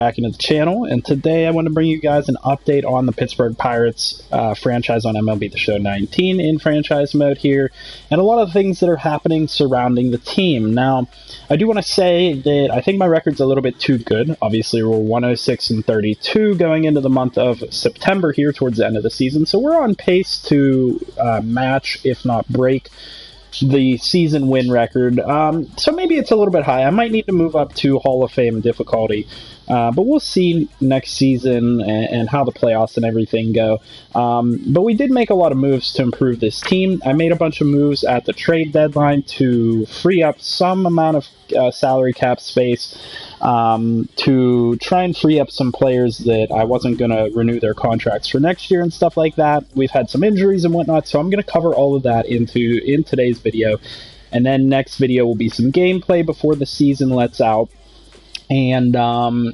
Back into the channel, and today I want to bring you guys an update on the Pittsburgh Pirates franchise on MLB The Show 19 in franchise mode here, and a lot of things that are happening surrounding the team. Now, I do want to say that I think my record's a little bit too good. Obviously, we're 106-32 going into the month of September here towards the end of the season, so we're on pace to match, if not break, the season win record. So maybe it's a little bit high. I might need to move up to Hall of Fame difficulty. But we'll see next season and how the playoffs and everything go. But we did make a lot of moves to improve this team. I made a bunch of moves at the trade deadline to free up some amount of salary cap space, to try and free up some players that I wasn't going to renew their contracts for next year and stuff like that. We've had some injuries and whatnot, so I'm going to cover all of that in today's video. And then next video will be some gameplay before the season lets out. And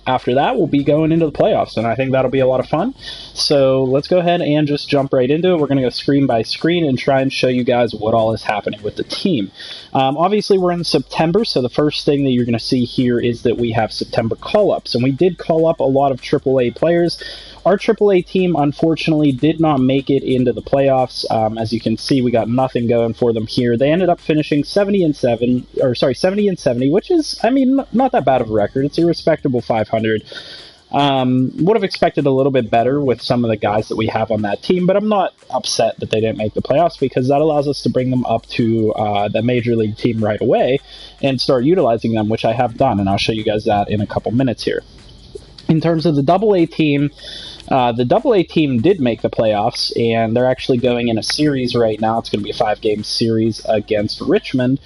after that, we'll be going into the playoffs, and I think that'll be a lot of fun. So let's go ahead and just jump right into it. We're going to go screen by screen and try and show you guys what all is happening with the team. Obviously, we're in September, so the first thing that you're going to see here is that we have September call-ups, and we did call up a lot of AAA players. Our AAA team, unfortunately, did not make it into the playoffs. As you can see, we got nothing going for them here. They ended up finishing 70-70, which is, I mean, not that bad of a record. It's a respectable 500. Would have expected a little bit better with some of the guys that we have on that team, but I'm not upset that they didn't make the playoffs because that allows us to bring them up to the Major League team right away and start utilizing them, which I have done, and I'll show you guys that in a couple minutes here. In terms of the AA team, the AA team did make the playoffs, and they're actually going in a series right now. It's going to be a 5-game series against Richmond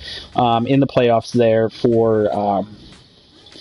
in the playoffs there for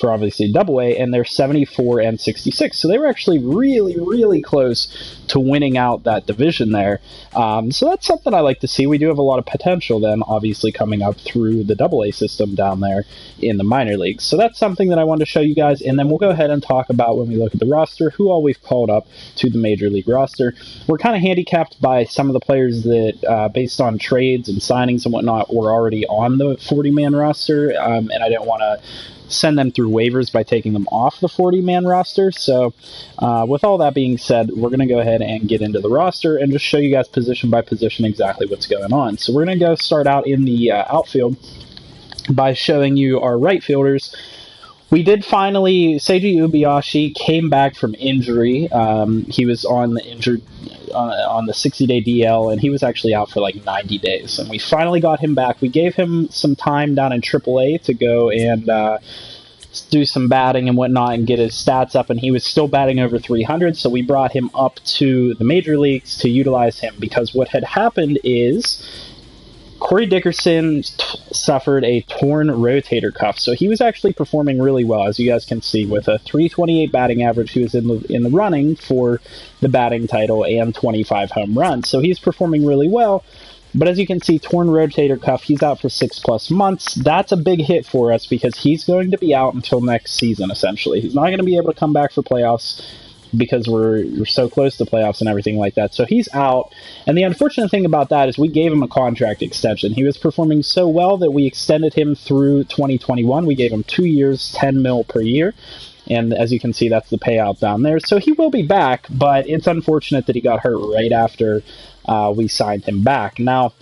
obviously AA, and they're 74-66. So they were actually really, really close to winning out that division there. So that's something I like to see. We do have a lot of potential then, obviously, coming up through the AA system down there in the minor leagues. So that's something that I wanted to show you guys, and then we'll go ahead and talk about, when we look at the roster, who all we've called up to the Major League roster. We're kind of handicapped by some of the players that, based on trades and signings and whatnot, were already on the 40-man roster, and I didn't want to send them through waivers by taking them off the 40-man roster. So with all that being said, we're going to go ahead and get into the roster and just show you guys position by position exactly what's going on. So we're going to go start out in the outfield by showing you our right fielders. We did finally, Seiji Uebayashi came back from injury. He was on the on the 60-day DL, and he was actually out for like 90 days. And we finally got him back. We gave him some time down in AAA to go and do some batting and whatnot and get his stats up, and he was still batting over 300, so we brought him up to the major leagues to utilize him, because what had happened is Corey Dickerson suffered a torn rotator cuff, so he was actually performing really well, as you guys can see, with a 328 batting average. He was in the running for the batting title and 25 home runs, so he's performing really well. But as you can see, torn rotator cuff, he's out for 6+ months. That's a big hit for us because he's going to be out until next season, essentially. He's not going to be able to come back for playoffs because we're so close to playoffs and everything like that. So he's out. And the unfortunate thing about that is we gave him a contract extension. He was performing so well that we extended him through 2021. We gave him 2 years, $10 million per year. And as you can see, that's the payout down there. So he will be back, but it's unfortunate that he got hurt right after we signed him back. Now,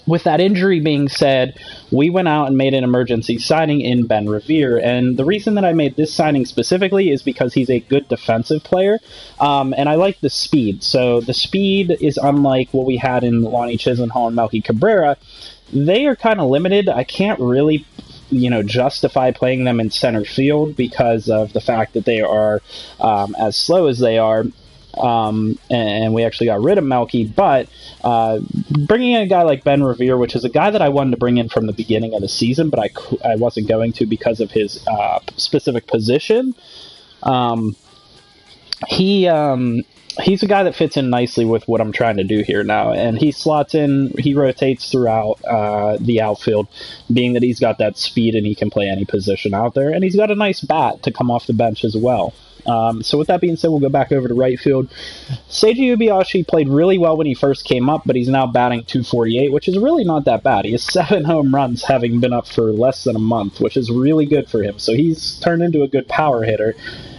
with that injury being said, we went out and made an emergency signing in Ben Revere, and the reason that I made this signing specifically is because he's a good defensive player, and I like the speed. So the speed is unlike what we had in Lonnie Chisenhall and Melky Cabrera. They are kind of limited. I can't really justify playing them in center field because of the fact that they are as slow as they are. And we actually got rid of Melky, but bringing in a guy like Ben Revere, which is a guy that I wanted to bring in from the beginning of the season, but I wasn't going to because of his specific position. He's a guy that fits in nicely with what I'm trying to do here now, and he slots in, he rotates throughout the outfield, being that he's got that speed and he can play any position out there, and he's got a nice bat to come off the bench as well. So with that being said, we'll go back over to right field. Seiji Uebayashi played really well when he first came up, but he's now batting .248, which is really not that bad. He has 7 home runs, having been up for less than a month, which is really good for him. So he's turned into a good power hitter.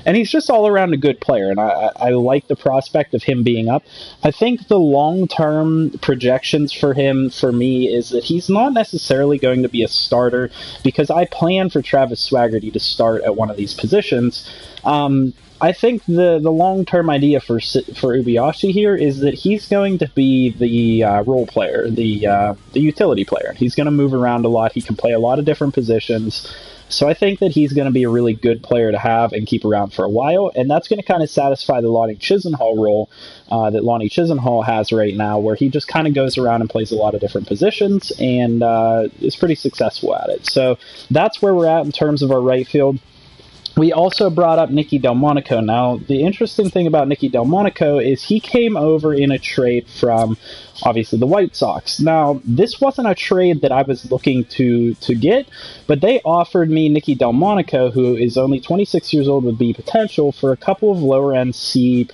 and he's just all around a good player, and I like the prospect of him being up. I think the long-term projections for him, for me, is that he's not necessarily going to be a starter, because I plan for Travis Swaggerty to start at one of these positions. I think the long-term idea for Ubiashi here is that he's going to be the role player, the utility player. He's going to move around a lot. He can play a lot of different positions. So I think that he's going to be a really good player to have and keep around for a while, and that's going to kind of satisfy the Lonnie Chisenhall role that Lonnie Chisenhall has right now, where he just kind of goes around and plays a lot of different positions and is pretty successful at it. So that's where we're at in terms of our right field. We also brought up Nicky Delmonico. Now, the interesting thing about Nicky Delmonico is he came over in a trade from, obviously, the White Sox. Now, this wasn't a trade that I was looking to get, but they offered me Nicky Delmonico, who is only 26 years old with B potential, for a couple of lower-end C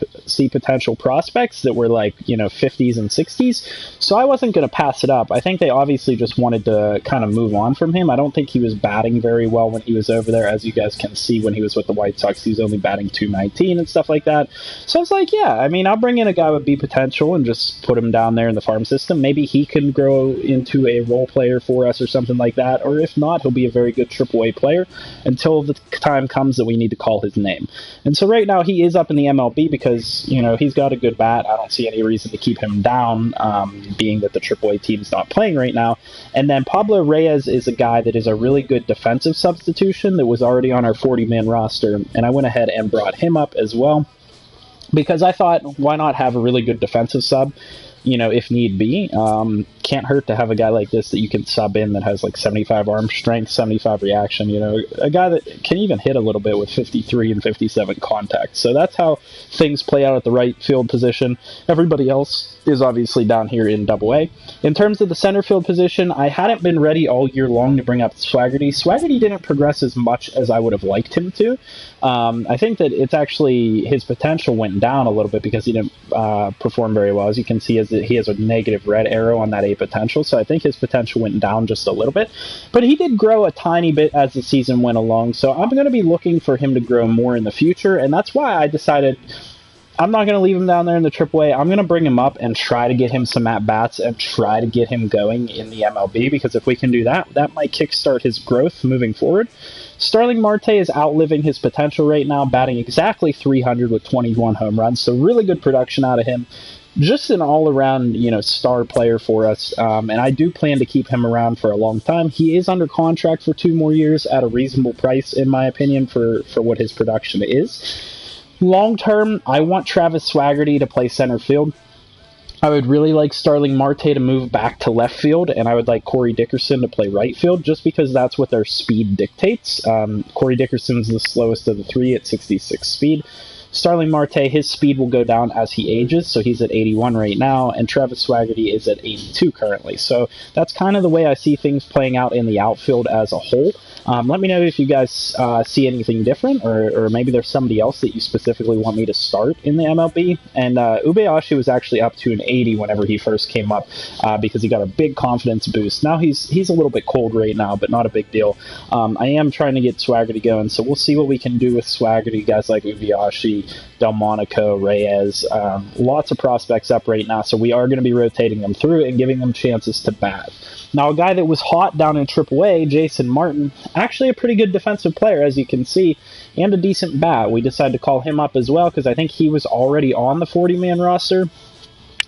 potential prospects that were like, 50s and 60s. So I wasn't going to pass it up. I think they obviously just wanted to kind of move on from him. I don't think he was batting very well when he was over there, as you guys can see when he was with the White Sox. He was only batting .219 and stuff like that. So I was like, yeah, I mean, I'll bring in a guy with B potential and just put him down there in the farm system. Maybe he can grow into a role player for us or something like that. Or if not, he'll be a very good AAA player until the time comes that we need to call his name. And so right now he is up in the MLB because, he's got a good bat. I don't see any reason to keep him down, being that the AAA team's not playing right now. And then Pablo Reyes is a guy that is a really good defensive substitution that was already on our 40-man roster, and I went ahead and brought him up as well because I thought, why not have a really good defensive sub, if need be. Can't hurt to have a guy like this that you can sub in that has like 75 arm strength, 75 reaction, a guy that can even hit a little bit with 53 and 57 contact. So that's how things play out at the right field position. Everybody else is obviously down here in AA. In terms of the center field position, I hadn't been ready all year long to bring up Swaggerty. Swaggerty didn't progress as much as I would have liked him to. I think that it's actually his potential went down a little bit because he didn't perform very well. As you can see, he has a negative red arrow on that A potential, so I think his potential went down just a little bit. But he did grow a tiny bit as the season went along, so I'm going to be looking for him to grow more in the future, and that's why I decided I'm not going to leave him down there in the AAA. I'm going to bring him up and try to get him some at-bats and try to get him going in the MLB, because if we can do that, that might kickstart his growth moving forward. Starling Marte is outliving his potential right now, batting exactly 300 with 21 home runs, so really good production out of him. Just an all-around, star player for us, and I do plan to keep him around for a long time. He is under contract for 2 more years at a reasonable price, in my opinion, for what his production is. Long-term, I want Travis Swaggerty to play center field. I would really like Starling Marte to move back to left field, and I would like Corey Dickerson to play right field, just because that's what their speed dictates. Corey Dickerson's the slowest of the 3 at 66 speed. Starling Marte, his speed will go down as he ages, so he's at 81 right now, and Travis Swaggerty is at 82 currently. So that's kind of the way I see things playing out in the outfield as a whole. Let me know if you guys see anything different, or maybe there's somebody else that you specifically want me to start in the MLB. And Ubeashi was actually up to an 80 whenever he first came up, because he got a big confidence boost. Now he's a little bit cold right now, but not a big deal. I am trying to get Swaggerty going, so we'll see what we can do with Swaggerty. Guys like Ubeashi, Delmonico, Reyes, lots of prospects up right now, so we are going to be rotating them through and giving them chances to bat. Now, a guy that was hot down in AAA, Jason Martin, actually a pretty good defensive player, as you can see, and a decent bat. We decided to call him up as well because I think he was already on the 40-man roster.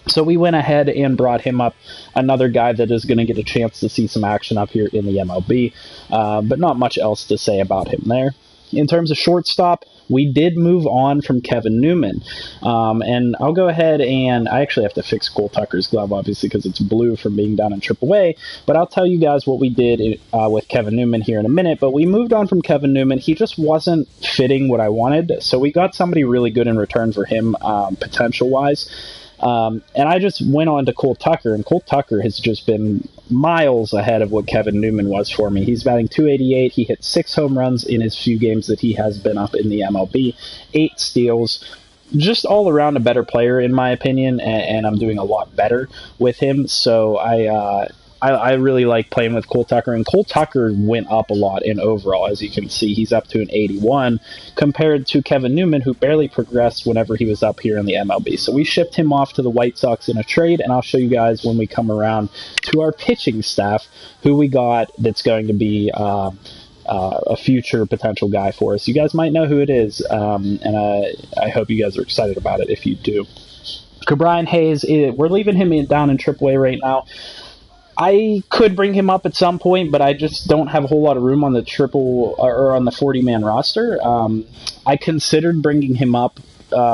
So we went ahead and brought him up, another guy that is going to get a chance to see some action up here in the MLB, but not much else to say about him there. In terms of shortstop, we did move on from Kevin Newman. And I'll go ahead and I actually have to fix Cole Tucker's glove, obviously, because it's blue from being down in AAA. But I'll tell you guys what we did with Kevin Newman here in a minute. But we moved on from Kevin Newman. He just wasn't fitting what I wanted. So we got somebody really good in return for him, potential-wise. And I just went on to Cole Tucker, and Cole Tucker has just been miles ahead of what Kevin Newman was for me. He's batting .288. He hit 6 home runs in his few games that he has been up in the MLB, 8 steals. Just all around a better player, in my opinion, and I'm doing a lot better with him. So I I really like playing with Cole Tucker, and Cole Tucker went up a lot in overall. As you can see, he's up to an 81 compared to Kevin Newman, who barely progressed whenever he was up here in the MLB. So we shipped him off to the White Sox in a trade, and I'll show you guys when we come around to our pitching staff who we got that's going to be a future potential guy for us. You guys might know who it is, and I hope you guys are excited about it if you do. Brian Hayes, we're leaving him down in AAA right now. I could bring him up at some point, but I just don't have a whole lot of room on the on the 40-man roster. I considered bringing him up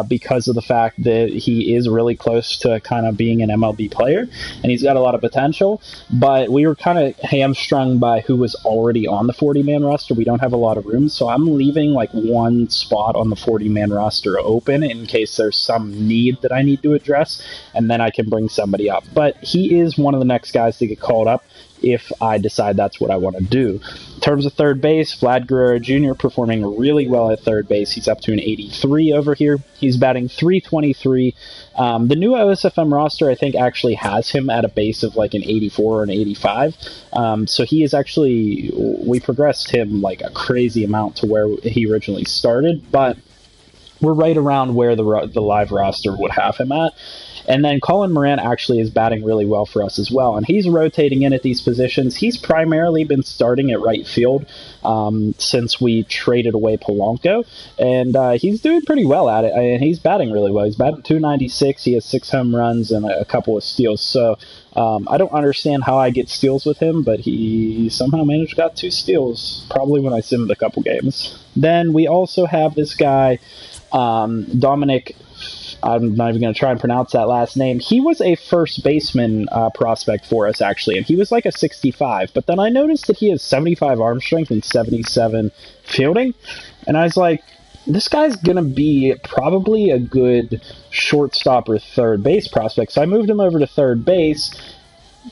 because of the fact that he is really close to kind of being an MLB player, and he's got a lot of potential, but we were kind of hamstrung by who was already on the 40-man roster. We don't have a lot of room, so I'm leaving like one spot on the 40-man roster open in case there's some need that I need to address, and then I can bring somebody up. But he is one of the next guys to get called up if I decide that's what I want to do. In terms of third base, Vlad Guerrero Jr. performing really well at third base. He's up to an 83 over here. He's batting .323. The new OSFM roster, I think, actually has him at a base of like an 84 or an 85. So he is actually, we progressed him like a crazy amount to where he originally started, but we're right around where the live roster would have him at. And then Colin Moran actually is batting really well for us as well, and he's rotating in at these positions. He's primarily been starting at right field since we traded away Polanco, and he's doing pretty well at it. And he's batting really well. He's batting .296. He has 6 home runs and a couple of steals. So I don't understand how I get steals with him, but he somehow managed to got 2 steals, probably when I simmed a couple games. Then we also have this guy, Dominic, I'm not even going to try and pronounce that last name. He was a first baseman prospect for us, actually, and he was like a 65. But then I noticed that he has 75 arm strength and 77 fielding, and I was like, this guy's going to be probably a good shortstop or third base prospect. So I moved him over to third base.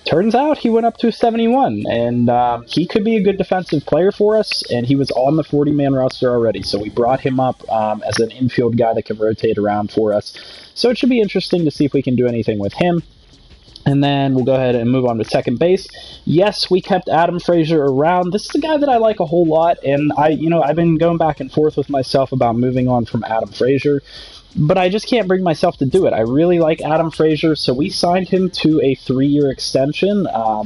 Turns out he went up to a 71, and he could be a good defensive player for us, and he was on the 40-man roster already, so we brought him up as an infield guy that can rotate around for us. So it should be interesting to see if we can do anything with him. And then we'll go ahead and move on to second base. Yes, we kept Adam Frazier around. This is a guy that I like a whole lot, and I've been going back and forth with myself about moving on from Adam Frazier, but I just can't bring myself to do it. I really like Adam Frazier, so we signed him to a 3-year extension.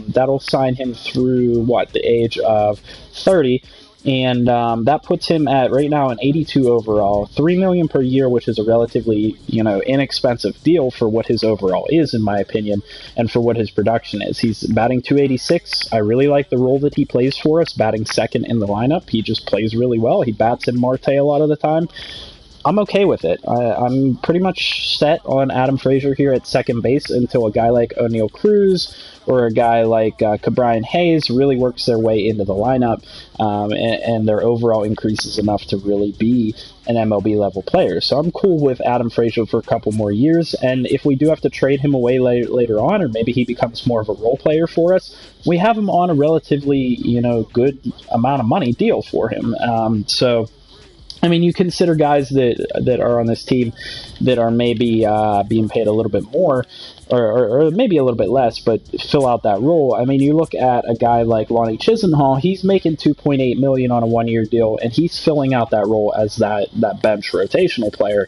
That'll sign him through, the age of 30, and that puts him at, right now, an 82 overall, $3 million per year, which is a relatively, inexpensive deal for what his overall is, in my opinion, and for what his production is. He's batting .286. I really like the role that he plays for us, batting second in the lineup. He just plays really well. He bats in Marte a lot of the time. I'm okay with it. I'm pretty much set on Adam Frazier here at second base until a guy like O'Neal Cruz or a guy like Brian Hayes really works their way into the lineup, and their overall increases enough to really be an MLB level player. So I'm cool with Adam Frazier for a couple more years, and if we do have to trade him away later on, or maybe he becomes more of a role player for us, we have him on a relatively good amount of money deal for him. I mean, you consider guys that are on this team that are maybe being paid a little bit more, or maybe a little bit less, but fill out that role. I mean, you look at a guy like Lonnie Chisenhall. He's making $2.8 million on a 1-year deal, and he's filling out that role as that bench rotational player.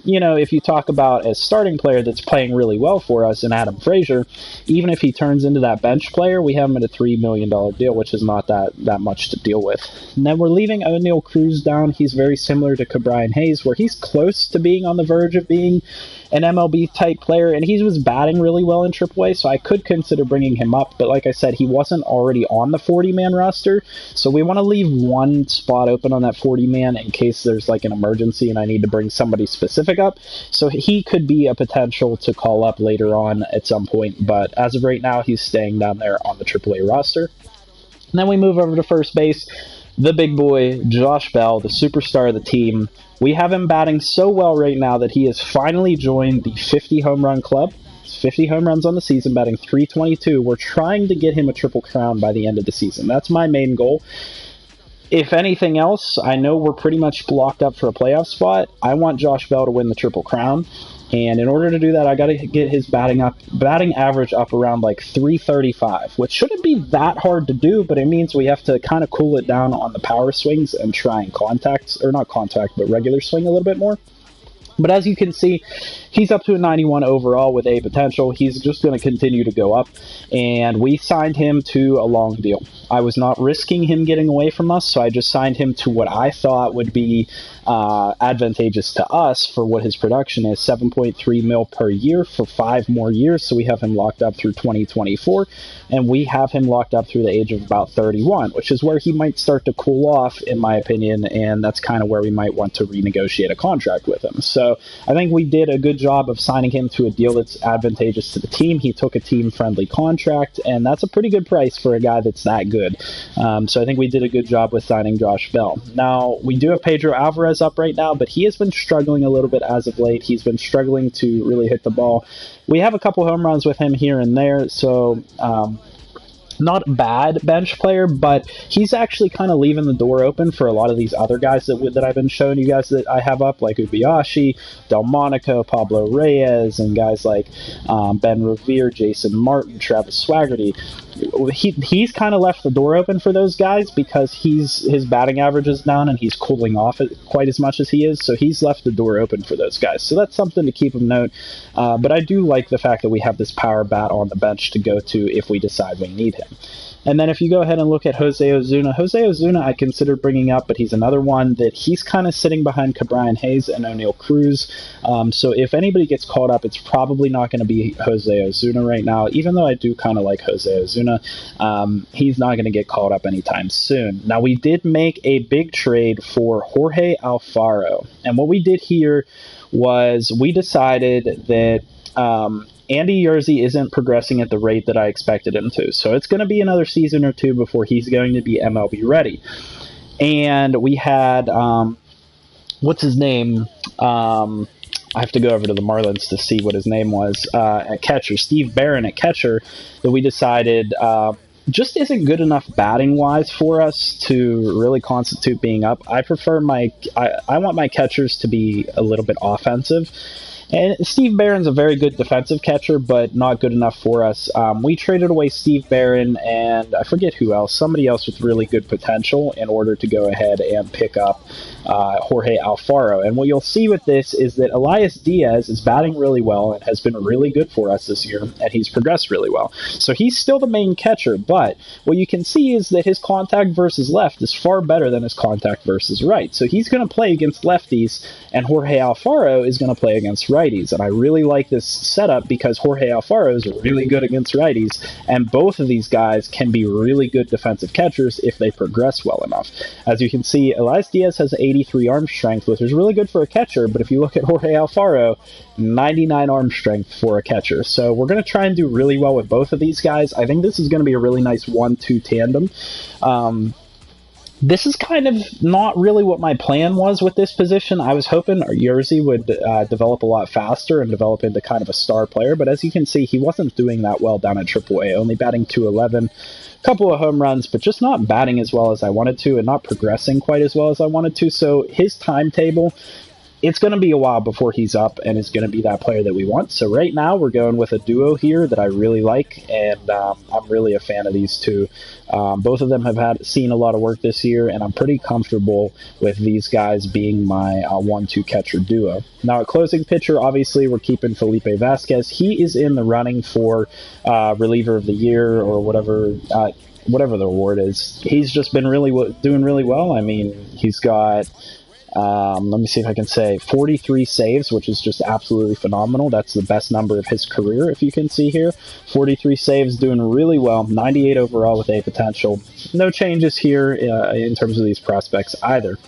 If you talk about a starting player that's playing really well for us in Adam Frazier, even if he turns into that bench player, we have him at a $3 million deal, which is not that much to deal with. And then we're leaving O'Neal Cruz down. He's very similar to Brian Hayes, where he's close to being on the verge of being an MLB-type player, and he was batting really well in AAA, so I could consider bringing him up, but like I said, he wasn't already on the 40-man roster, so we want to leave one spot open on that 40-man in case there's like an emergency and I need to bring somebody specific up, so he could be a potential to call up later on at some point, but as of right now, he's staying down there on the AAA roster. And then we move over to first base. The big boy, Josh Bell, the superstar of the team. We have him batting so well right now that he has finally joined the 50 home run club. 50 home runs on the season, batting .322. We're trying to get him a triple crown by the end of the season. That's my main goal. If anything else, I know we're pretty much locked up for a playoff spot. I want Josh Bell to win the Triple Crown. And in order to do that, I got to get his batting average up around like 335, which shouldn't be that hard to do, but it means we have to kind of cool it down on the power swings and try and regular swing a little bit more. But as you can see, he's up to a 91 overall with A potential. He's just going to continue to go up, and we signed him to a long deal. I was not risking him getting away from us, so I just signed him to what I thought would be advantageous to us for what his production is, 7.3 mil per year for 5 more years. So we have him locked up through 2024, and we have him locked up through the age of about 31, which is where he might start to cool off, in my opinion, and that's kind of where we might want to renegotiate a contract with him. So I think we did a good job of signing him to a deal that's advantageous to the team. He took a team-friendly contract, and that's a pretty good price for a guy that's that good. So I think we did a good job with signing Josh Bell. Now, we do have Pedro Alvarez up right now, but he has been struggling a little bit as of late. He's been struggling to really hit the ball. We have a couple home runs with him here and there, so not bad bench player, but he's actually kind of leaving the door open for a lot of these other guys that I've been showing you guys that I have up, like Ubiashi, Delmonico, Pablo Reyes, and guys like Ben Revere, Jason Martin, Travis Swaggerty. He's kind of left the door open for those guys because his batting average is down and he's cooling off quite as much as he is, so he's left the door open for those guys. So that's something to keep of note. But I do like the fact that we have this power bat on the bench to go to if we decide we need him. And then if you go ahead and look at Jose Ozuna I considered bringing up, but he's another one that he's kind of sitting behind Cabrian Hayes and O'Neal Cruz. So if anybody gets caught up, it's probably not going to be Jose Ozuna right now, even though I do kind of like Jose Ozuna. He's not going to get caught up anytime soon. Now, we did make a big trade for Jorge Alfaro. And what we did here was we decided that Andy Yerzy isn't progressing at the rate that I expected him to. So it's going to be another season or two before he's going to be MLB ready. And we had, what's his name? I have to go over to the Marlins to see what his name was at catcher. Steve Barron at catcher, that we decided just isn't good enough batting-wise for us to really constitute being up. I prefer I want my catchers to be a little bit offensive. And Steve Barron's a very good defensive catcher, but not good enough for us. We traded away Steve Barron and I forget who else, somebody else with really good potential in order to go ahead and pick up Jorge Alfaro. And what you'll see with this is that Elias Diaz is batting really well and has been really good for us this year, and he's progressed really well. So he's still the main catcher, but what you can see is that his contact versus left is far better than his contact versus right. So he's going to play against lefties, and Jorge Alfaro is going to play against righties. And I really like this setup because Jorge Alfaro is really good against righties, and both of these guys can be really good defensive catchers if they progress well enough. As you can see, Elias Diaz has 83 arm strength, which is really good for a catcher, but if you look at Jorge Alfaro, 99 arm strength for a catcher. So we're going to try and do really well with both of these guys. I think this is going to be a really nice 1-2 tandem. This is kind of not really what my plan was with this position. I was hoping Yerzy would develop a lot faster and develop into kind of a star player, but as you can see, he wasn't doing that well down at AAA, only batting .211, a couple of home runs, but just not batting as well as I wanted to and not progressing quite as well as I wanted to. So his timetable, it's going to be a while before he's up and is going to be that player that we want. So right now we're going with a duo here that I really like, and I'm really a fan of these two. Both of them have seen a lot of work this year, and I'm pretty comfortable with these guys being my 1-2 catcher duo. Now at closing pitcher, obviously we're keeping Felipe Vasquez. He is in the running for reliever of the year or whatever the award is. He's just been doing really well. I mean, he's got let me see if I can say 43 saves, which is just absolutely phenomenal. That's the best number of his career, if you can see here. 43 saves, doing really well. 98 overall with A potential. No changes here in terms of these prospects either.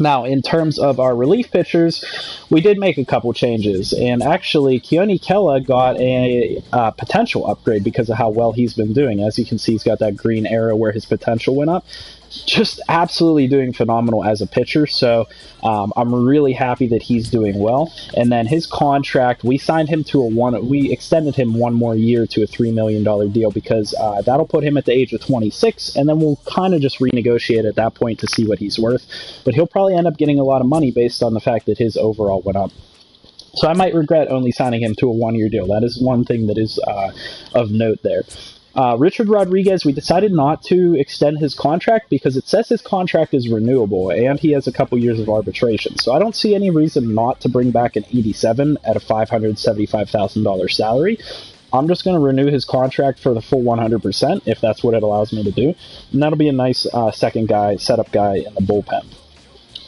Now, in terms of our relief pitchers, we did make a couple changes, and actually, Keone Kela got a potential upgrade because of how well he's been doing. As you can see, he's got that green arrow where his potential went up. just absolutely doing phenomenal as a pitcher. So I'm really happy that he's doing well. And then his contract, we signed him to we extended him 1 more year to a $3 million deal because that'll put him at the age of 26, and then we'll kind of just renegotiate at that point to see what he's worth. But he'll probably end up getting a lot of money based on the fact that his overall went up. So I might regret only signing him to a 1-year deal. That is one thing that is of note there. Richard Rodriguez, we decided not to extend his contract because it says his contract is renewable and he has a couple years of arbitration. So I don't see any reason not to bring back an 87 at a $575,000 salary. I'm just going to renew his contract for the full 100% if that's what it allows me to do. And that'll be a nice second guy, setup guy in the bullpen.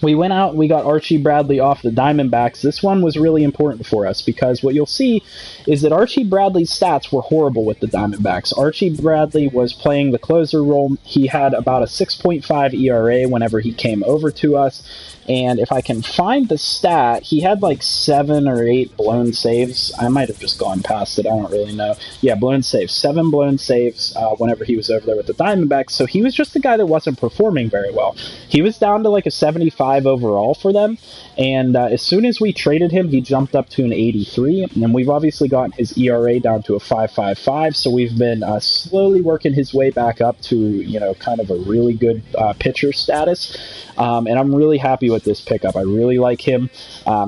We went out and we got Archie Bradley off the Diamondbacks. This one was really important for us because what you'll see is that Archie Bradley's stats were horrible with the Diamondbacks. Archie Bradley was playing the closer role. He had about a 6.5 ERA whenever he came over to us. And if I can find the stat, he had like 7 or 8 blown saves. I might have just gone past it. I don't really know. Yeah, blown saves. 7 blown saves whenever he was over there with the Diamondbacks. So he was just the guy that wasn't performing very well. He was down to like a 75 overall for them. And as soon as we traded him, he jumped up to an 83. And we've obviously gotten his ERA down to a 5.55. So we've been slowly working his way back up to, kind of a really good pitcher status. And I'm really happy with this pickup. I really like him.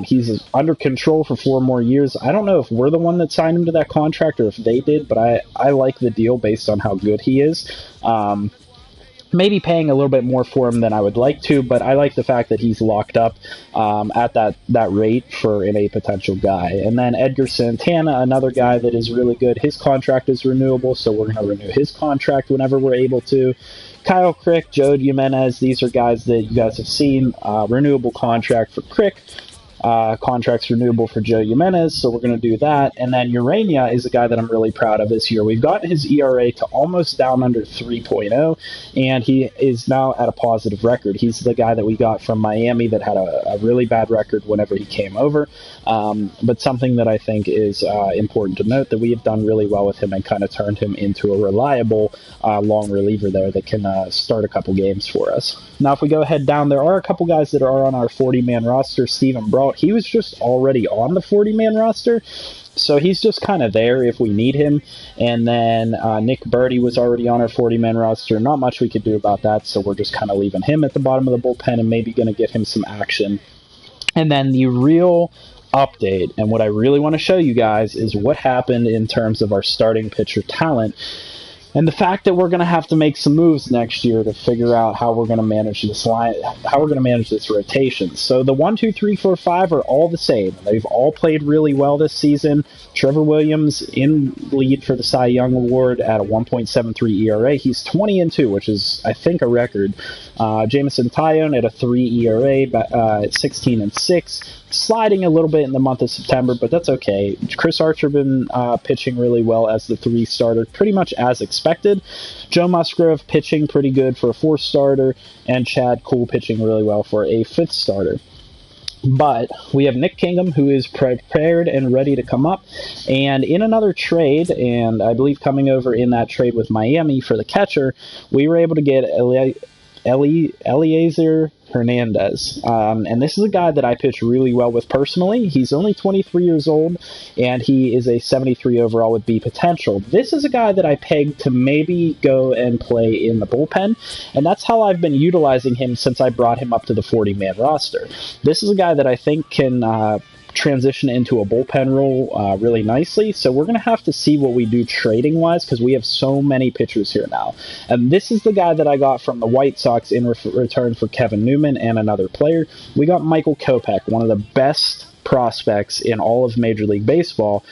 He's under control for 4 more years. I don't know if we're the one that signed him to that contract or if they did, but I like the deal based on how good he is. Maybe paying a little bit more for him than I would like to, but I like the fact that he's locked up at that rate for a potential guy. And then Edgar Santana, another guy that is really good. His contract is renewable, so we're going to renew his contract whenever we're able to. Kyle Crick, Joe Jimenez, these are guys that you guys have seen. Renewable contract for Crick. Contracts renewable for Joe Jimenez, so we're going to do that. And then Urania is a guy that I'm really proud of this year. We've gotten his ERA to almost down under 3.0, and he is now at a positive record. He's the guy that we got from Miami that had a really bad record whenever he came over, but something that I think is important to note, that we have done really well with him and kind of turned him into a reliable long reliever there that can start a couple games for us. Now, if we go ahead down, there are a couple guys that are on our 40-man roster. Steven Brault, he was just already on the 40-man roster, so he's just kind of there if we need him. And then Nick Birdie was already on our 40-man roster. Not much we could do about that, so we're just kind of leaving him at the bottom of the bullpen and maybe going to get him some action. And then the real update, and what I really want to show you guys, is what happened in terms of our starting pitcher talent. And the fact that we're going to have to make some moves next year to figure out how we're going to manage this line, how we're going to manage this rotation. So the 1, 2, 3, 4, 5 are all the same. They've all played really well this season. Trevor Williams in lead for the Cy Young Award at a 1.73 ERA. He's 20-2, which is, I think, a record. Jameson Taillon at a 3 ERA at 16-6. Sliding a little bit in the month of September, but that's okay. Chris Archer been pitching really well as the 3 starter, pretty much as expected. Joe Musgrove pitching pretty good for a 4 starter, and Chad Kuhl pitching really well for a 5th starter. But we have Nick Kingham, who is prepared and ready to come up. And in another trade, and I believe coming over in that trade with Miami for the catcher, we were able to get Eliezer Hernandez. And this is a guy that I pitch really well with personally. He's only 23 years old, and he is a 73 overall with B potential. This is a guy that I pegged to maybe go and play in the bullpen, and that's how I've been utilizing him since I brought him up to the 40-man roster. This is a guy that I think can transition into a bullpen role really nicely. So we're going to have to see what we do trading wise, because we have so many pitchers here now. And this is the guy that I got from the White Sox in return for Kevin Newman and another player. We got Michael Kopech, one of the best prospects in all of Major League Baseball,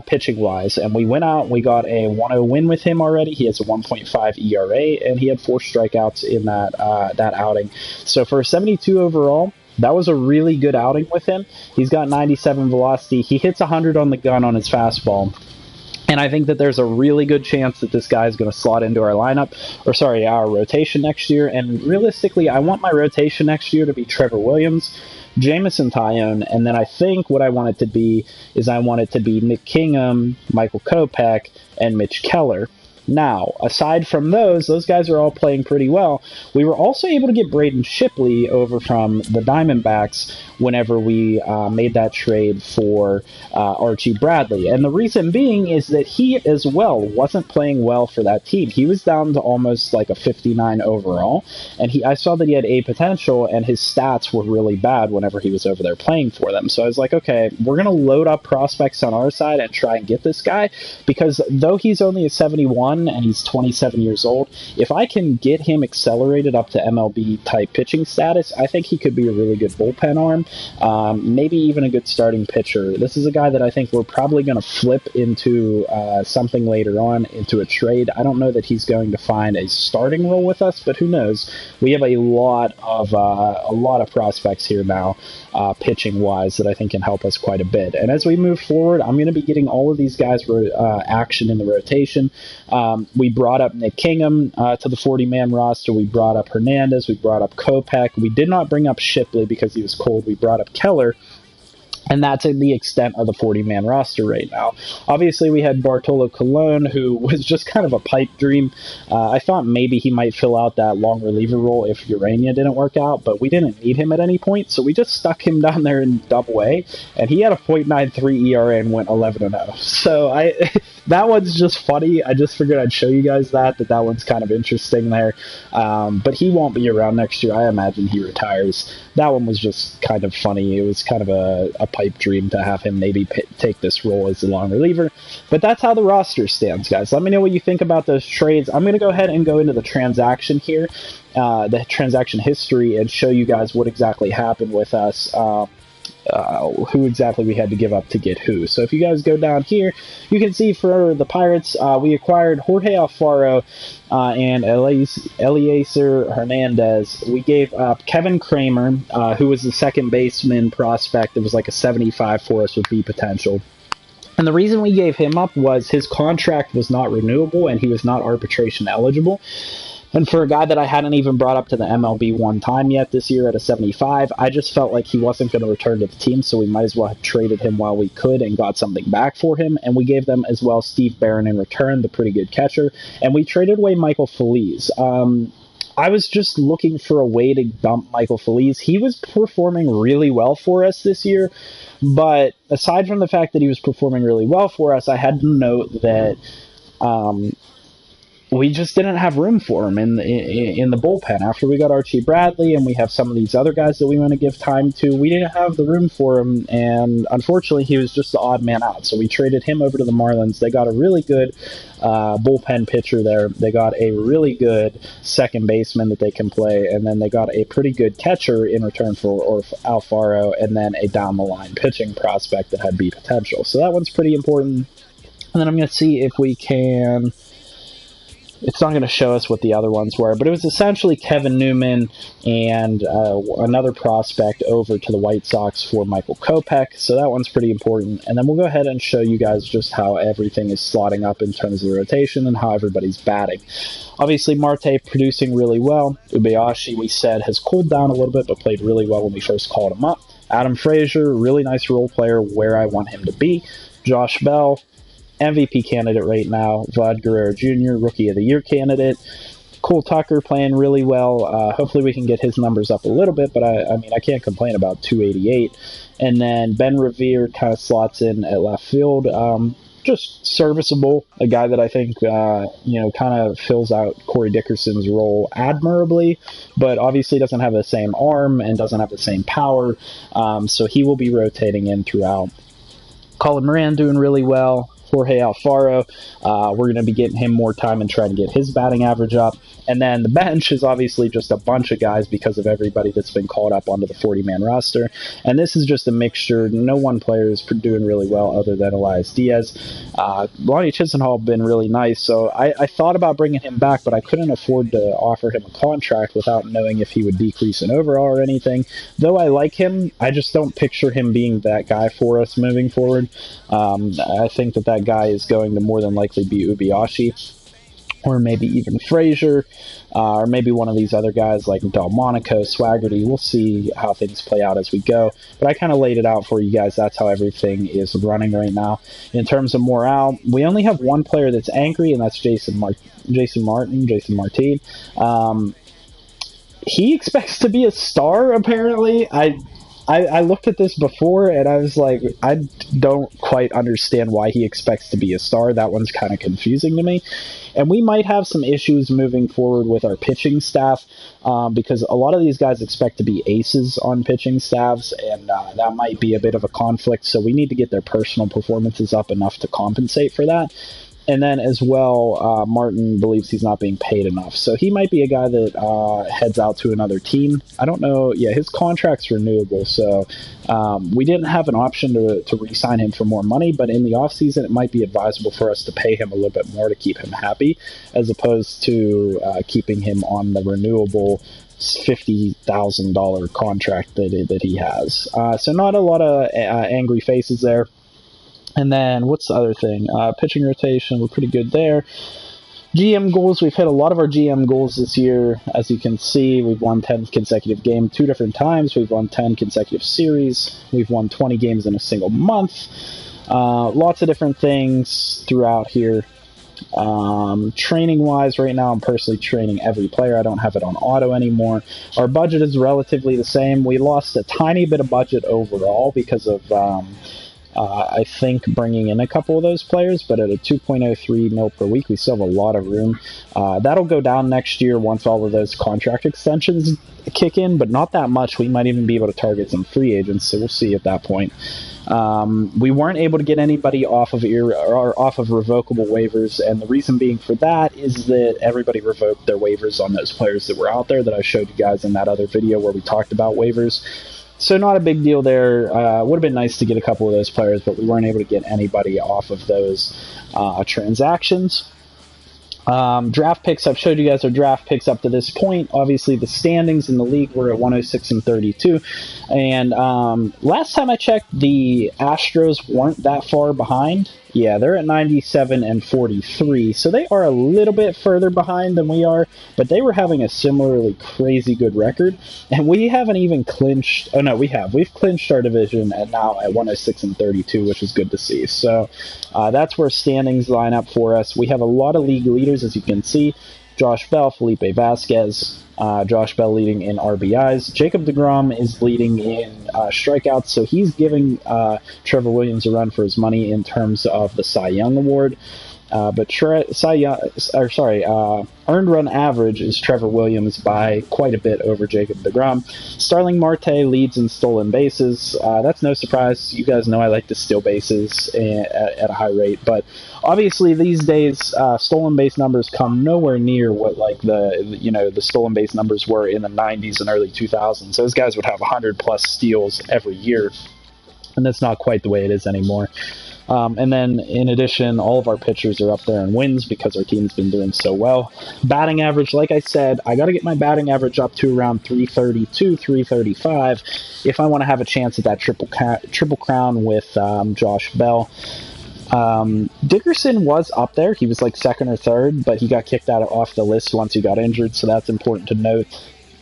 pitching wise, and we went out and we got a 1-0 win with him already. He has a 1.5 ERA, and he had 4 strikeouts in that outing. So for a 72 overall, that was a really good outing with him. He's got 97 velocity. He hits 100 on the gun on his fastball. And I think that there's a really good chance that this guy is going to slot into our our rotation next year. And realistically, I want my rotation next year to be Trevor Williams, Jameson Taillon, and then I think what I want it to be is I want it to be Nick Kingham, Michael Kopech, and Mitch Keller. Now, aside from those guys are all playing pretty well. We were also able to get Braden Shipley over from the Diamondbacks whenever we made that trade for Archie Bradley. And the reason being is that he as well wasn't playing well for that team. He was down to almost like a 59 overall, and I saw that he had A potential, and his stats were really bad whenever he was over there playing for them. So I was like, okay, we're going to load up prospects on our side and try and get this guy, because though he's only a 71, and he's 27 years old, if I can get him accelerated up to MLB type pitching status, I think he could be a really good bullpen arm, maybe even a good starting pitcher. This is a guy that I think we're probably going to flip into something later on, into a trade. I don't know that he's going to find a starting role with us, but who knows? We have a lot of prospects here now, pitching wise, that I think can help us quite a bit. And as we move forward, I'm going to be getting all of these guys action in the rotation. We brought up Nick Kingham to the 40-man roster. We brought up Hernandez. We brought up Kopech. We did not bring up Shipley because he was cold. We brought up Keller. And that's the extent of the 40-man roster right now. Obviously, we had Bartolo Colon, who was just kind of a pipe dream. I thought maybe he might fill out that long reliever role if Urania didn't work out, but we didn't need him at any point, so we just stuck him down there in Double-A, and he had a .93 ERA and went 11-0. So that one's just funny. I just figured I'd show you guys that one's kind of interesting there. But he won't be around next year. I imagine he retires. That one was just kind of funny. It was kind of a pipe dream to have him maybe take this role as a long reliever. But that's how the roster stands, guys. Let me know what you think about those trades. I'm going to go ahead and go into the transaction here, the transaction history, and show you guys what exactly happened with us. Who exactly we had to give up to get who. So if you guys go down here, you can see for the Pirates, we acquired Jorge Alfaro and Eliezer Hernandez. We gave up Kevin Kramer, who was the second baseman prospect. It was like a 75 for us with B potential. And the reason we gave him up was his contract was not renewable and he was not arbitration eligible. And for a guy that I hadn't even brought up to the MLB one time yet this year at a 75, I just felt like he wasn't going to return to the team, so we might as well have traded him while we could and got something back for him. And we gave them as well Steve Barron in return, the pretty good catcher. And we traded away Michael Feliz. I was just looking for a way to dump Michael Feliz. He was performing really well for us this year, but aside from the fact that he was performing really well for us, I had to note that we just didn't have room for him in the bullpen. After we got Archie Bradley and we have some of these other guys that we want to give time to, we didn't have the room for him, and unfortunately he was just the odd man out. So we traded him over to the Marlins. They got a really good bullpen pitcher there. They got a really good second baseman that they can play, and then they got a pretty good catcher in return for Alfaro, and then a down-the-line pitching prospect that had B potential. So that one's pretty important. And then I'm going to see if we can... It's not going to show us what the other ones were, but it was essentially Kevin Newman and another prospect over to the White Sox for Michael Kopech, so that one's pretty important. And then we'll go ahead and show you guys just how everything is slotting up in terms of the rotation and how everybody's batting. Obviously, Marte producing really well. Ubeashi, we said, has cooled down a little bit, but played really well when we first called him up. Adam Frazier, really nice role player where I want him to be. Josh Bell, MVP candidate right now. Vlad Guerrero Jr., Rookie of the Year candidate. Cole Tucker playing really well. Hopefully we can get his numbers up a little bit, but I mean, I can't complain about 288. And then Ben Revere kind of slots in at left field. Just serviceable. A guy that I think, kind of fills out Corey Dickerson's role admirably, but obviously doesn't have the same arm and doesn't have the same power. So he will be rotating in throughout. Colin Moran doing really well. Jorge Alfaro, we're going to be getting him more time and trying to get his batting average up. And then the bench is obviously just a bunch of guys because of everybody that's been called up onto the 40-man roster. And this is just a mixture. No one player is doing really well other than Elias Diaz. Lonnie Chisenhall been really nice, so I thought about bringing him back, but I couldn't afford to offer him a contract without knowing if he would decrease in overall or anything. Though I like him, I just don't picture him being that guy for us moving forward. I think that guy is going to more than likely be Ubeashi. or maybe even Frazier, or maybe one of these other guys like Delmonico, Swaggerty. We'll see how things play out as we go. But I kind of laid it out for you guys. That's how everything is running right now. In terms of morale, we only have one player that's angry, and that's Jason Martin. He expects to be a star, apparently. I looked at this before, and I was like, I don't quite understand why he expects to be a star. That one's kind of confusing to me. And we might have some issues moving forward with our pitching staff, because a lot of these guys expect to be aces on pitching staffs, and that might be a bit of a conflict. So we need to get their personal performances up enough to compensate for that. And then as well, Martin believes he's not being paid enough. So he might be a guy that heads out to another team. I don't know. Yeah, his contract's renewable. So we didn't have an option to re-sign him for more money. But in the offseason, it might be advisable for us to pay him a little bit more to keep him happy, as opposed to keeping him on the renewable $50,000 contract that he has. So not a lot of angry faces there. And then, what's the other thing? Pitching rotation, we're pretty good there. GM goals, we've hit a lot of our GM goals this year. As you can see, we've won 10 consecutive games 2 different times. We've won 10 consecutive series. We've won 20 games in a single month. Lots of different things throughout here. Training-wise, right now, I'm personally training every player. I don't have it on auto anymore. Our budget is relatively the same. We lost a tiny bit of budget overall because of... I think bringing in a couple of those players, but at a 2.03 mil per week, we still have a lot of room. That'll go down next year once all of those contract extensions kick in, but not that much. We might even be able to target some free agents, so we'll see at that point. We weren't able to get anybody off of revocable waivers, and the reason being for that is that everybody revoked their waivers on those players that were out there that I showed you guys in that other video where we talked about waivers. So not a big deal there. Would have been nice to get a couple of those players, but we weren't able to get anybody off of those transactions. Draft picks, I've showed you guys our draft picks up to this point. Obviously, the standings in the league were at 106 and 32. And last time I checked, the Astros weren't that far behind. Yeah, they're at 97 and 43. So they are a little bit further behind than we are, but they were having a similarly crazy good record. And we haven't even clinched. Oh, no, we have. We've clinched our division and now at 106 and 32, which is good to see. So that's where standings line up for us. We have a lot of league leaders, as you can see. Josh Bell, Felipe Vasquez, Josh Bell leading in RBIs. Jacob deGrom is leading in strikeouts, so he's giving Trevor Williams a run for his money in terms of the Cy Young Award. But earned run average is Trevor Williams by quite a bit over Jacob deGrom. Starling Marte leads in stolen bases. That's no surprise. You guys know I like to steal bases at a high rate. But obviously these days, stolen base numbers come nowhere near what like the stolen base numbers were in the 90s and early 2000s. Those guys would have 100 plus steals every year, and that's not quite the way it is anymore. And then, in addition, all of our pitchers are up there in wins because our team's been doing so well. Batting average, like I said, I got to get my batting average up to around 332, 335 if I want to have a chance at that triple crown with Josh Bell. Dickerson was up there. He was like second or third, but he got kicked off the list once he got injured, so that's important to note.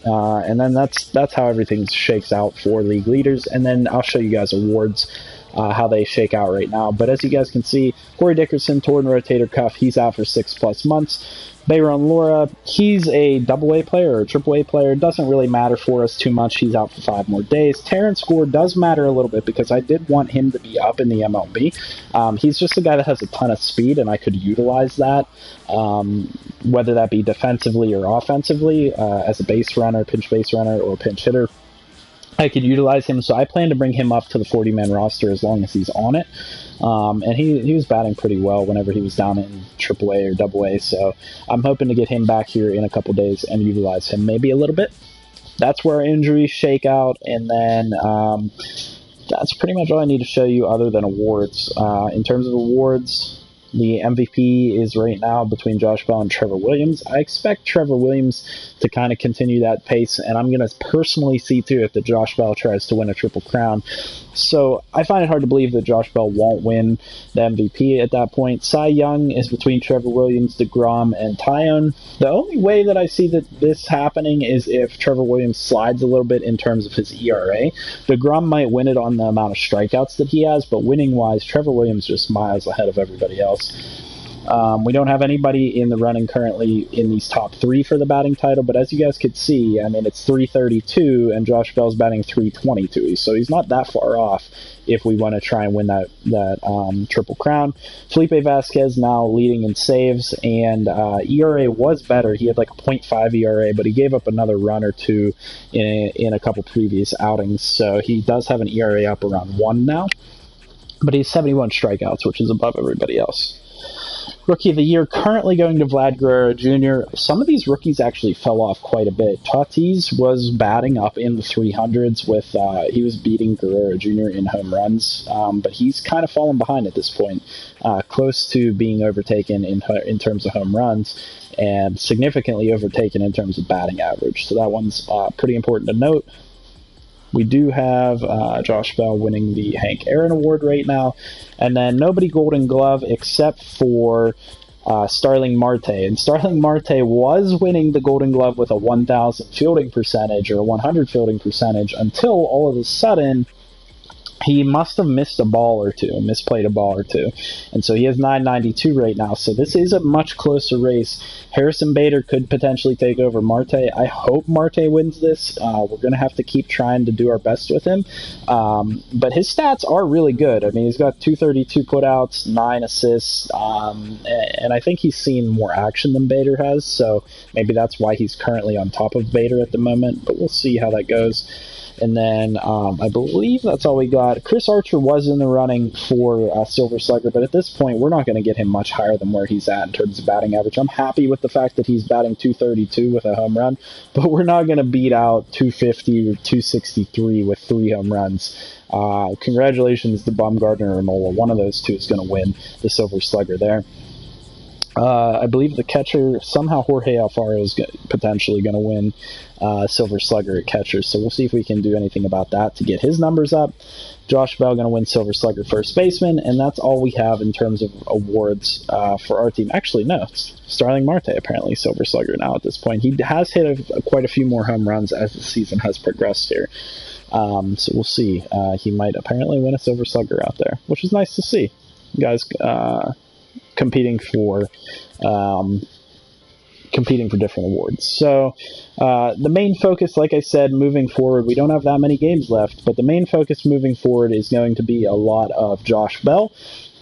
And then that's how everything shakes out for league leaders. And then I'll show you guys awards, how they shake out right now. But as you guys can see, Corey Dickerson, torn rotator cuff, he's out for 6+ months. Bayron Lora, he's a AA player or a AAA player. Doesn't really matter for us too much. He's out for 5 more days. Terrence Gore does matter a little bit because I did want him to be up in the MLB. He's just a guy that has a ton of speed, and I could utilize that, whether that be defensively or offensively, as a base runner, pinch base runner, or pinch hitter. I could utilize him, so I plan to bring him up to the 40-man roster as long as he's on it. And he was batting pretty well whenever he was down in AAA or AA, so I'm hoping to get him back here in a couple days and utilize him maybe a little bit. That's where our injuries shake out, and then that's pretty much all I need to show you other than awards. In terms of awards, The MVP is right now between Josh Bell and Trevor Williams. I expect Trevor Williams to kind of continue that pace, and I'm going to personally see to it that Josh Bell tries to win a Triple Crown. So I find it hard to believe that Josh Bell won't win the MVP at that point. Cy Young is between Trevor Williams, DeGrom, and Tyone. The only way that I see that this happening is if Trevor Williams slides a little bit in terms of his ERA. DeGrom might win it on the amount of strikeouts that he has, but winning-wise, Trevor Williams just miles ahead of everybody else. We don't have anybody in the running currently in these top three for the batting title, but as you guys could see, I mean, it's 332, and Josh Bell's batting 322, so he's not that far off if we want to try and win that Triple Crown. Felipe Vasquez now leading in saves, and ERA was better. He had like a .5 ERA, but he gave up another run or two in a couple previous outings, so he does have an ERA up around 1 now. But he's 71 strikeouts, which is above everybody else. Rookie of the Year currently going to Vlad Guerrero Jr. Some of these rookies actually fell off quite a bit. Tatis was batting up in the 300s with, he was beating Guerrero Jr. in home runs, but he's kind of fallen behind at this point, close to being overtaken in terms of home runs, and significantly overtaken in terms of batting average. So that one's pretty important to note. We do have Josh Bell winning the Hank Aaron Award right now, and then nobody Golden Glove except for Starling Marte. And Starling Marte was winning the Golden Glove with a 1,000 fielding percentage or a 100 fielding percentage until all of a sudden he must have misplayed a ball or two. And so he has 992 right now. So this is a much closer race. Harrison Bader could potentially take over Marte. I hope Marte wins this. We're going to have to keep trying to do our best with him. But his stats are really good. I mean, he's got 232 putouts, 9 assists, and I think he's seen more action than Bader has. So maybe that's why he's currently on top of Bader at the moment. But we'll see how that goes. And then I believe that's all we got. Chris Archer was in the running for Silver Slugger, but at this point, we're not going to get him much higher than where he's at in terms of batting average. I'm happy with the fact that he's batting 232 with a home run, but we're not going to beat out 250 or 263 with 3 home runs. Congratulations to Bumgarner or Nola. One of those two is going to win the Silver Slugger there. I believe the catcher, somehow Jorge Alfaro is potentially going to win Silver Slugger at catcher, so we'll see if we can do anything about that to get his numbers up. Josh Bell going to win Silver Slugger first baseman, and that's all we have in terms of awards for our team. Actually, no, it's Starling Marte apparently Silver Slugger now at this point. He has hit quite a few more home runs as the season has progressed here. So we'll see. He might apparently win a Silver Slugger out there, which is nice to see. Guys competing for different awards. So the main focus, like I said, moving forward, we don't have that many games left, but the main focus moving forward is going to be a lot of Josh Bell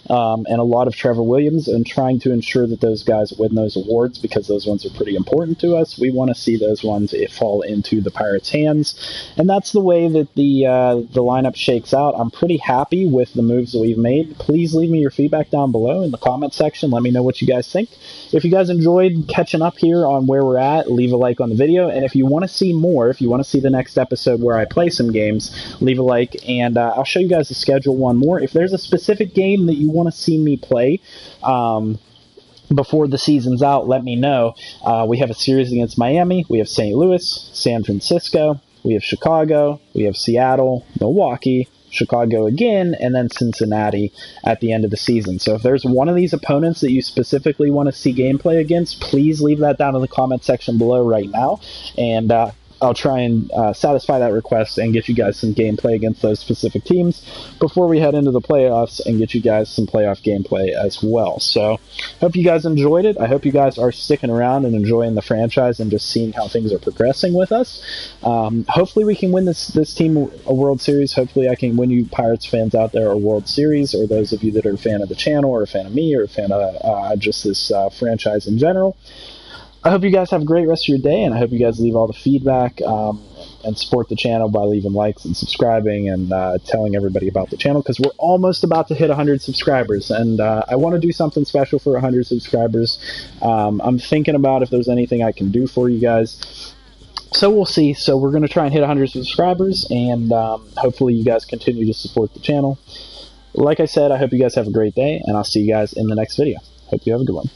and a lot of Trevor Williams, and trying to ensure that those guys win those awards, because those ones are pretty important to us. We want to see those ones fall into the Pirates' hands, and that's the way that the lineup shakes out. I'm pretty happy with the moves that we've made. Please leave me your feedback down below in the comment section. Let me know what you guys think. If you guys enjoyed catching up here on where we're at, leave a like on the video, and if you want to see more, if you want to see the next episode where I play some games, leave a like, and I'll show you guys the schedule one more. If there's a specific game that you want to see me play before the season's out, let me know. We have a series against Miami, we have St. Louis, San Francisco, we have Chicago, we have Seattle, Milwaukee, Chicago again, and then Cincinnati at the end of the season. So if there's one of these opponents that you specifically want to see gameplay against, please leave that down in the comment section below right now, and I'll try and satisfy that request and get you guys some gameplay against those specific teams before we head into the playoffs, and get you guys some playoff gameplay as well. So hope you guys enjoyed it. I hope you guys are sticking around and enjoying the franchise and just seeing how things are progressing with us. Hopefully we can win this team a World Series. Hopefully I can win you Pirates fans out there a World Series, or those of you that are a fan of the channel or a fan of me or a fan of just this franchise in general. I hope you guys have a great rest of your day, and I hope you guys leave all the feedback and support the channel by leaving likes and subscribing and telling everybody about the channel, because we're almost about to hit 100 subscribers, and I want to do something special for 100 subscribers. I'm thinking about if there's anything I can do for you guys. So we'll see. So we're going to try and hit 100 subscribers, and hopefully you guys continue to support the channel. Like I said, I hope you guys have a great day, and I'll see you guys in the next video. Hope you have a good one.